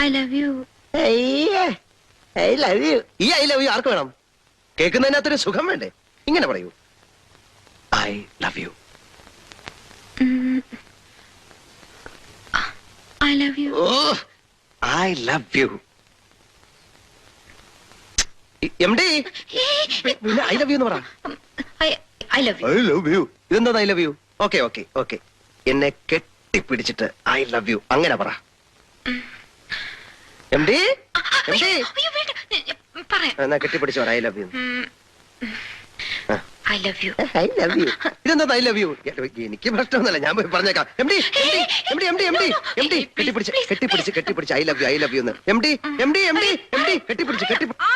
I love you. I love you. ഈ I love you ആർക്ക് വേണം? കേൾക്കുന്നതിനകത്തൊരു സുഖം വേണ്ടേ? ഇങ്ങനെ പറയൂ, I love you. I love you. ഓ, I love you. M D, പിന്നെ ഐ ലവ് യു എന്ന് പറ. I love you. I love you. ഇതെന്താ I love you? Okay okay okay. എന്നെ കെട്ടിപ്പിടിച്ചിട്ട് ഐ ലവ് യു അങ്ങനെ പറ. എം ഡി, എം ഡി, എന്നാ കെട്ടിപ്പിടിച്ചു പറ I love you. I love you. I love you. ഇതെന്താ ഐ ലവ് യു? എനിക്ക് പ്രശ്നമൊന്നുമില്ല, ഞാൻ പോയി പറഞ്ഞേക്കാം. M D, M D, M D, M D, M D, കെട്ടിപ്പിടിച്ച് കെട്ടിപ്പിടിച്ച് കെട്ടിപ്പിടിച്ച് I love you, I love you എന്ന്. M D, M D, M D, M D, കെട്ടിപ്പിടിച്ച് കെട്ടിപ്പിടിച്ച്.